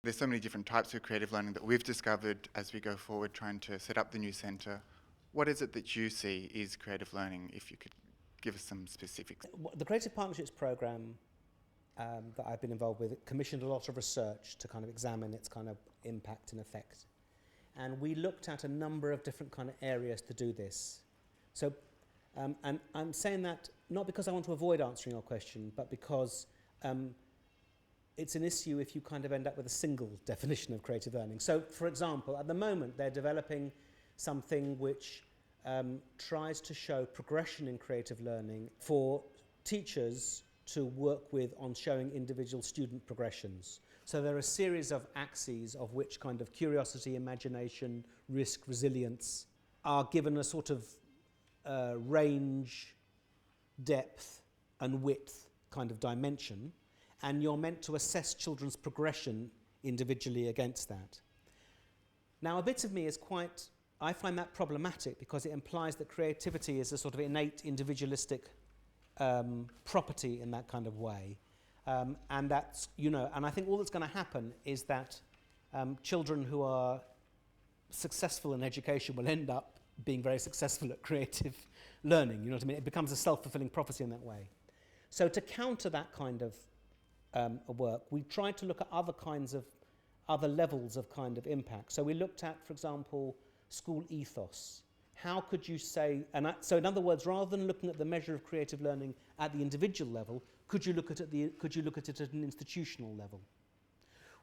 There's so many different types of creative learning that we've discovered as we go forward trying to set up the new centre. What is it that you see is creative learning, if you could give us some specifics? The Creative Partnerships programme that I've been involved with commissioned a lot of research to kind of examine its kind of impact and effect. And we looked at a number of different kind of areas to do this. So, and I'm saying that not because I want to avoid answering your question, but because it's an issue if you kind of end up with a single definition of creative learning. So, for example, at the moment they're developing something which tries to show progression in creative learning for teachers to work with on showing individual student progressions. So there are a series of axes of which kind of curiosity, imagination, risk, resilience are given a sort of range, depth and width kind of dimension, and you're meant to assess children's progression individually against that. Now, a bit of me is quite, I find that problematic because it implies that creativity is a sort of innate individualistic property in that kind of way. And that's, you know, and I think all that's going to happen is that children who are successful in education will end up being very successful at creative learning, you know what I mean? It becomes a self-fulfilling prophecy in that way. So to counter that kind of work, we tried to look at other kinds of, other levels of kind of impact. So we looked at, for example, school ethos. How could you say, so in other words, rather than looking at the measure of creative learning at the individual level, could you look at it at an institutional level?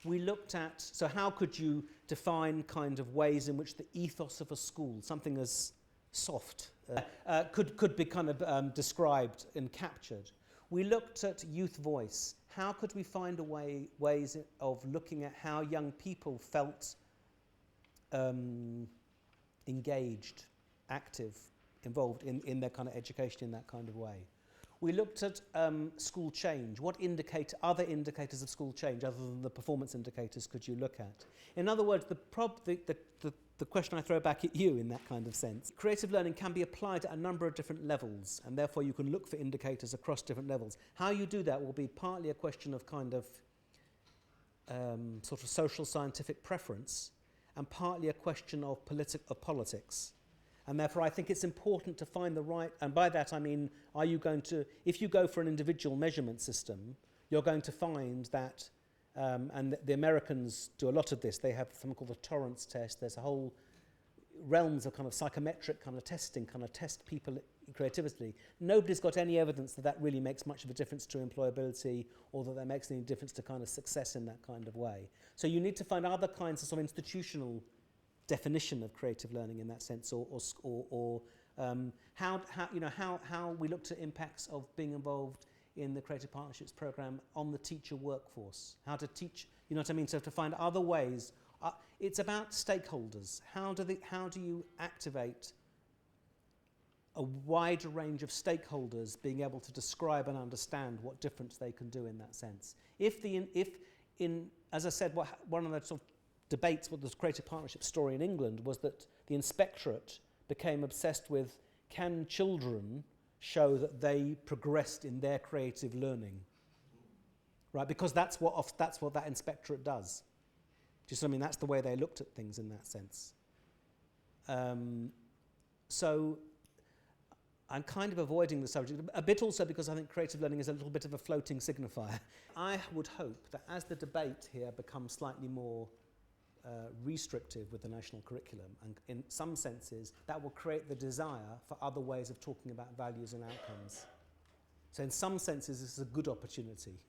We looked at, so how could you define kind of ways in which the ethos of a school, something as soft, could be kind of described and captured. We looked at youth voice. How could we find ways of looking at how young people felt engaged, active, involved in their kind of education in that kind of way. We looked at school change. What other indicators of school change, other than the performance indicators, could you look at? In other words, the question I throw back at you in that kind of sense, creative learning can be applied at a number of different levels, and therefore you can look for indicators across different levels. How you do that will be partly a question of kind of sort of social scientific preference, and partly a question of politics. And therefore I think it's important to find the right, and by that I mean, are you going to, if you go for an individual measurement system, you're going to find that, and the Americans do a lot of this, they have something called the Torrance test. There's a whole realms of kind of psychometric kind of testing, kind of test people creatively. Nobody's got any evidence that that really makes much of a difference to employability, or that makes any difference to kind of success in that kind of way. So you need to find other kinds of sort of institutional definition of creative learning in that sense, or how we looked at impacts of being involved in the Creative Partnerships programme on the teacher workforce. How to teach, you know what I mean? So to find other ways. It's about stakeholders. How do you activate a wider range of stakeholders being able to describe and understand what difference they can do in that sense? As I said, one of the sort of debates with the Creative Partnership story in England was that the inspectorate became obsessed with, can children show that they progressed in their creative learning? Right, because that's what that inspectorate does. Do you see what I mean? That's the way they looked at things in that sense. So I'm kind of avoiding the subject, a bit also because I think creative learning is a little bit of a floating signifier. I would hope that as the debate here becomes slightly more restrictive with the national curriculum, and in some senses that will create the desire for other ways of talking about values and outcomes. So in some senses this is a good opportunity.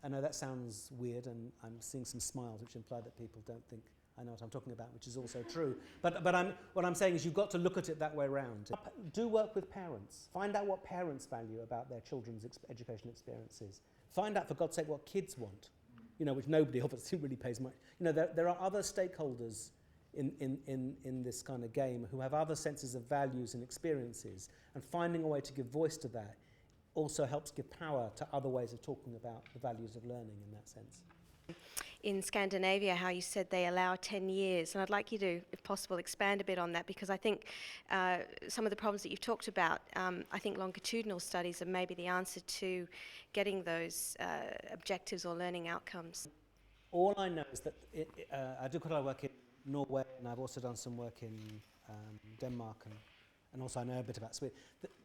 I know that sounds weird, and I'm seeing some smiles which imply that people don't think I know what I'm talking about, which is also true. But what I'm saying is you've got to look at it that way around. Do work with parents. Find out what parents value about their children's educational experiences. Find out, for God's sake, what kids want, you know, which nobody obviously really pays much. You know, there are other stakeholders in this kind of game who have other senses of values and experiences, and finding a way to give voice to that also helps give power to other ways of talking about the values of learning in that sense. In Scandinavia, how you said they allow 10 years, and I'd like you to, if possible, expand a bit on that, because I think some of the problems that you've talked about, I think longitudinal studies are maybe the answer to getting those objectives or learning outcomes. All I know is that I do quite a lot of work in Norway, and I've also done some work in Denmark, and also I know a bit about Sweden.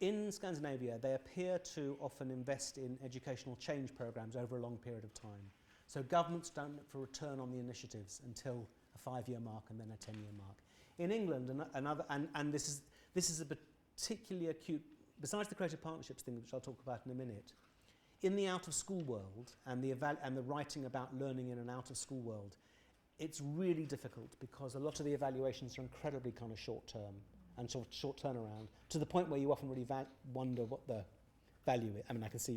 In Scandinavia, they appear to often invest in educational change programs over a long period of time. So governments don't look for return on the initiatives until a 5-year mark and then a 10-year mark. In England, and this is a particularly acute, besides the creative partnerships thing, which I'll talk about in a minute, in the out-of-school world and the writing about learning in an out-of-school world, it's really difficult because a lot of the evaluations are incredibly kind of short-term and sort of short turnaround, to the point where you often really wonder what the value is. I mean, I can see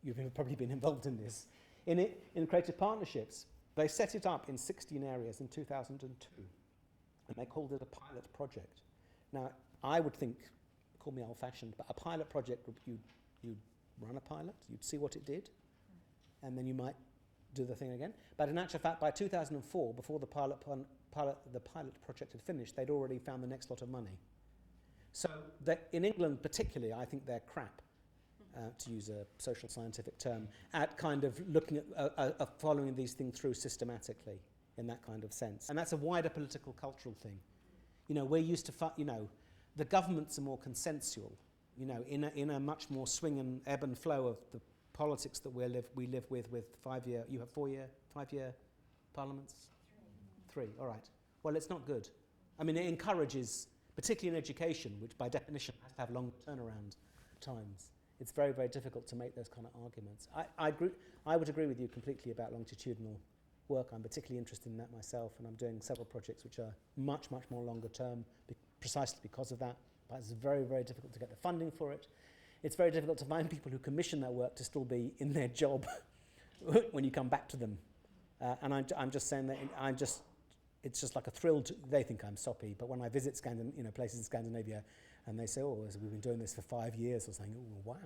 you've probably been involved in this. In creative partnerships, they set it up in 16 areas in 2002, and they called it a pilot project. Now, I would think, call me old-fashioned, but a pilot project, you'd run a pilot, you'd see what it did, and then you might do the thing again. But in actual fact, by 2004, before the pilot project had finished, they'd already found the next lot of money. So in England particularly, I think they're crap, to use a social scientific term, at kind of looking at following these things through systematically in that kind of sense. And that's a wider political cultural thing. You know, we're used to, the governments are more consensual, you know, in a much more swing and ebb and flow of the politics that we live with 5-year, you have 4-year, 5-year parliaments? 3, all right. Well, it's not good. I mean, it encourages, particularly in education, which by definition has to have longer turnaround times. It's very, very difficult to make those kind of arguments. I would agree with you completely about longitudinal work. I'm particularly interested in that myself, and I'm doing several projects which are much, much more longer term, precisely because of that. But it's very, very difficult to get the funding for it. It's very difficult to find people who commission that work to still be in their job when you come back to them. And I'm just saying that it's just like a thrill. They think I'm soppy, but when I visit places in Scandinavia, and they say, "Oh, we've been doing this for 5 years," or saying, "Oh, wow."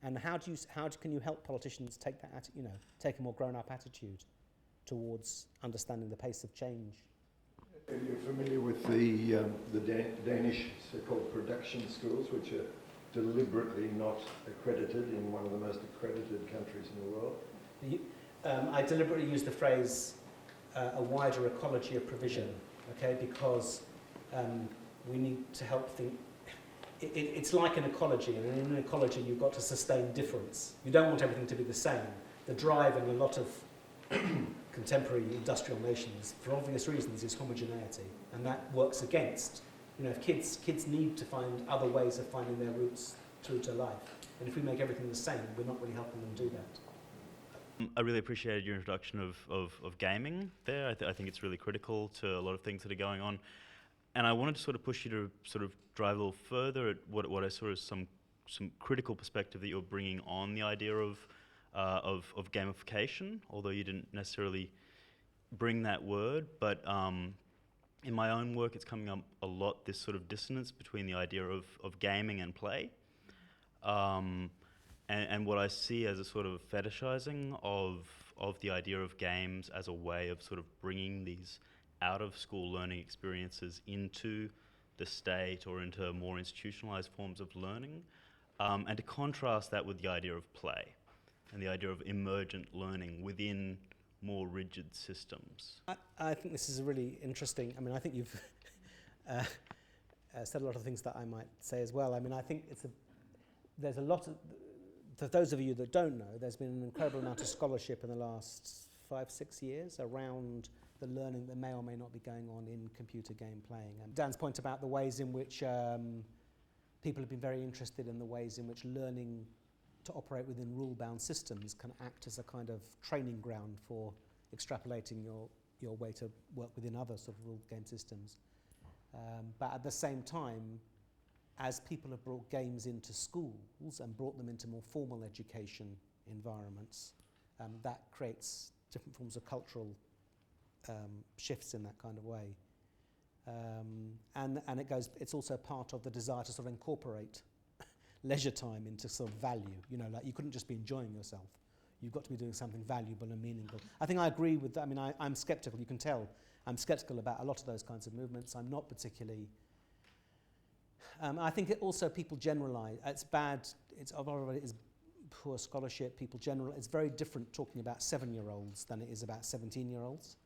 And how can you help politicians take that, take a more grown-up attitude towards understanding the pace of change? Are you familiar with the Danish so-called production schools, which are deliberately not accredited in one of the most accredited countries in the world? I deliberately use the phrase a wider ecology of provision, okay, because we need to help think. It's like an ecology, and in an ecology you've got to sustain difference. You don't want everything to be the same. The drive in a lot of contemporary industrial nations, for obvious reasons, is homogeneity, and that works against. If kids need to find other ways of finding their roots through to life, and if we make everything the same, we're not really helping them do that. I really appreciated your introduction of gaming there. I think it's really critical to a lot of things that are going on. And I wanted to sort of push you to sort of drive a little further at what I saw as some critical perspective that you're bringing on the idea of gamification, although you didn't necessarily bring that word. But in my own work, it's coming up a lot, this sort of dissonance between the idea of gaming and play. And what I see as a sort of fetishizing of the idea of games as a way of sort of bringing these out-of-school learning experiences into the state or into more institutionalized forms of learning, and to contrast that with the idea of play and the idea of emergent learning within more rigid systems. I think this is a really interesting, I think you've said a lot of things that I might say as well. I think there's a lot of, for those of you that don't know, there's been an incredible amount of scholarship in the last 5-6 years around the learning that may or may not be going on in computer game playing. And Dan's point about the ways in which people have been very interested in the ways in which learning to operate within rule-bound systems can act as a kind of training ground for extrapolating your way to work within other sort of rule game systems. But at the same time, as people have brought games into schools and brought them into more formal education environments, that creates different forms of cultural shifts in that kind of way. And it's also part of the desire to sort of incorporate leisure time into sort of value. Like you couldn't just be enjoying yourself. You've got to be doing something valuable and meaningful. I think I agree with that. I'm skeptical, you can tell. I'm skeptical about a lot of those kinds of movements. I'm not particularly... I think also people generalise. It's bad. It's poor scholarship, people general. It's very different talking about 7-year-olds than it is about 17-year-olds.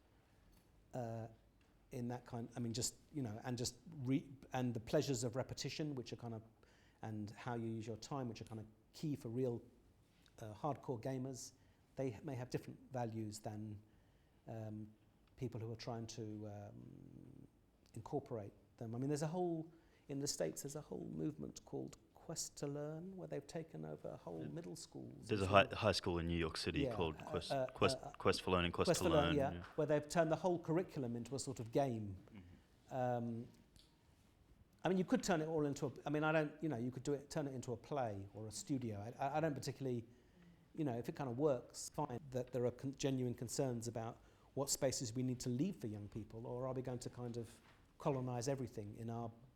In that kind, I mean, just, you know, and the pleasures of repetition, which are kind of, and how you use your time, which are kind of key for real hardcore gamers. They may have different values than people who are trying to incorporate them. I mean, in the States, there's a whole movement called Quest to Learn, where they've taken over whole middle schools. There's a high school in New York City called Quest for Learning, Quest to Learn. Yeah, where they've turned the whole curriculum into a sort of game. I mean, you could turn it all into you could turn it into a play or a studio. I don't particularly, if it kind of works, fine. That there are genuine concerns about what spaces we need to leave for young people, or are we going to kind of colonize everything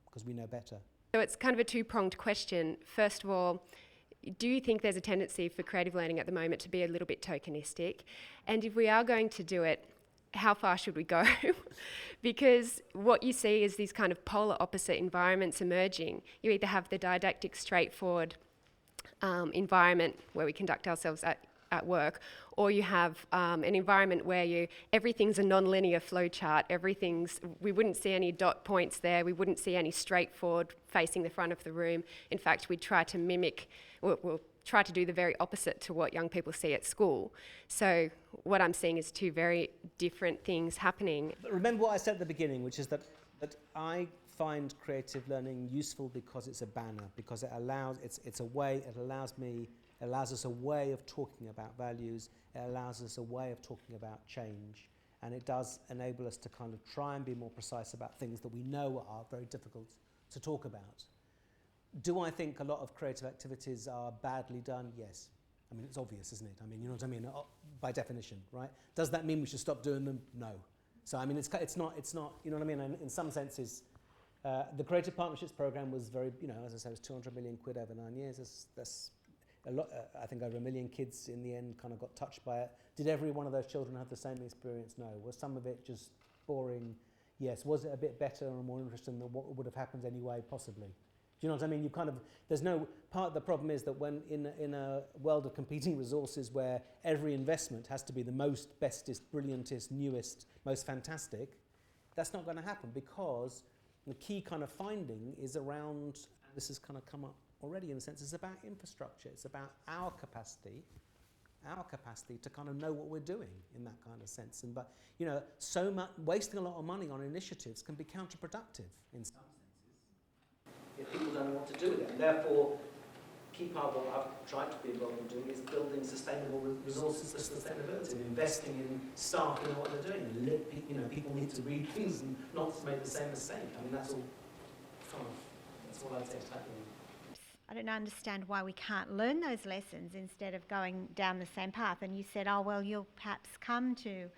because we know better? So it's kind of a two-pronged question. First of all, do you think there's a tendency for creative learning at the moment to be a little bit tokenistic? And if we are going to do it, how far should we go? Because what you see is these kind of polar opposite environments emerging. You either have the didactic, straightforward environment where we conduct ourselves at work, or you have an environment where everything's a non-linear flowchart. We wouldn't see any dot points there. We wouldn't see any straightforward facing the front of the room. In fact, we'd try to mimic, we'll try to do the very opposite to what young people see at school. So what I'm seeing is two very different things happening. But remember what I said at the beginning, which is that I find creative learning useful because it's a banner, because it allows us a way of talking about values, it allows us a way of talking about change, and it does enable us to kind of try and be more precise about things that we know are very difficult to talk about. Do I think a lot of creative activities are badly done? Yes. I mean, it's obvious, isn't it? I mean, you know what I mean? By definition, right? Does that mean we should stop doing them? No. So, I mean, it's not, you know what I mean? And in some senses, the Creative Partnerships Programme was very, as I said, it was 200 million quid over 9 years. That's a lot. I think over 1 million kids in the end kind of got touched by it. Did every one of those children have the same experience? No. Was some of it just boring? Yes. Was it a bit better or more interesting than what would have happened anyway? Possibly. Do you know what I mean? Part of the problem is that when in a world of competing resources where every investment has to be the most, bestest, brilliantest, newest, most fantastic, that's not going to happen, because the key kind of finding is around, and this has kind of come up already in a sense, it's about infrastructure. It's about our capacity to kind of know what we're doing in that kind of sense. But so much wasting a lot of money on initiatives can be counterproductive in some senses if people don't know what to do with it. And therefore, key part of what I've tried to be involved in doing is building sustainable resources for sustainability, and investing in staff who know what they're doing. People need to read things and not to make the same mistake. I mean, that's all I'd say is happening. I don't understand why we can't learn those lessons instead of going down the same path. And you said, oh, well, you'll perhaps come to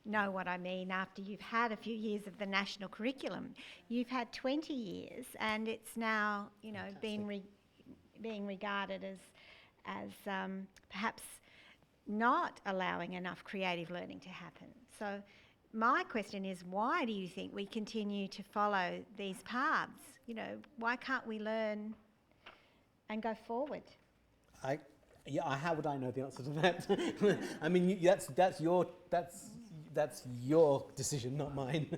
know what I mean after you've had a few years of the national curriculum. You've had 20 years, and it's now, being regarded as perhaps not allowing enough creative learning to happen. So my question is, why do you think we continue to follow these paths? Why can't we learn and go forward? How would I know the answer to that? I mean, that's your decision, not mine.